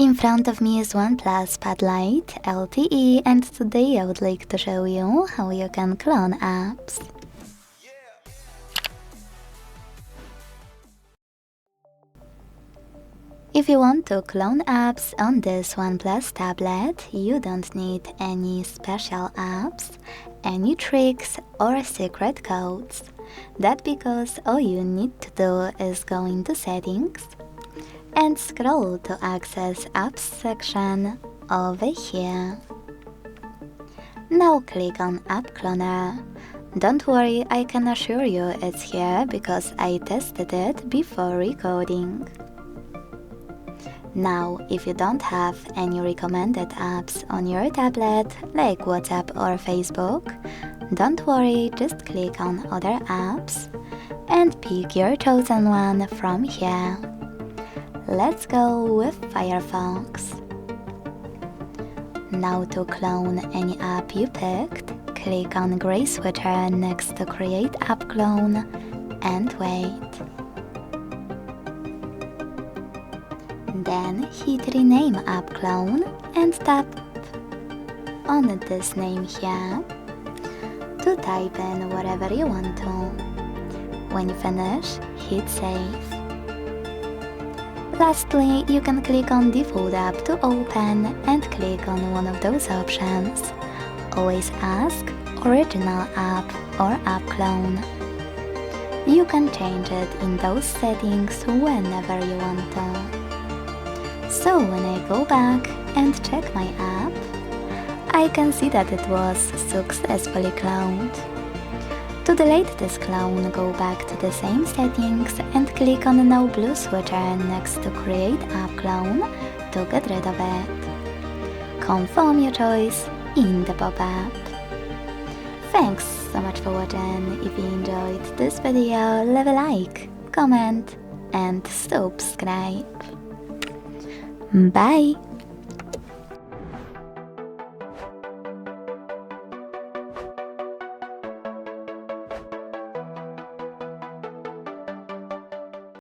In front of me is OnePlus Pad Lite LTE, and today I would like to show you how you can clone apps. If you want to clone apps on this OnePlus tablet, you don't need any special apps, any tricks or secret codes. That's because all you need to do is go into Settings and scroll to access Apps section over here. Now click on App Cloner. Don't worry, I can assure you it's here because I tested it before recording. Now, if you don't have any recommended apps on your tablet, like WhatsApp or Facebook, don't worry, just click on Other Apps and pick your chosen one from here. Let's go with Firefox. Now to clone any app you picked, click on gray switcher next to Create App Clone and wait. Then hit Rename App Clone and tap on this name here to type in whatever you want to. When you finish, hit Save. Lastly, you can click on Default App to open and click on one of those options. Always ask Original App or App Clone. You can change it in those settings whenever you want to. So when I go back and check my app, I can see that it was successfully cloned. To delete this clone, go back to the same settings and click on the now blue switcher next to Create App Clone to get rid of it. Confirm your choice in the pop-up. Thanks so much for watching. If you enjoyed this video, leave a like, comment and subscribe. Bye!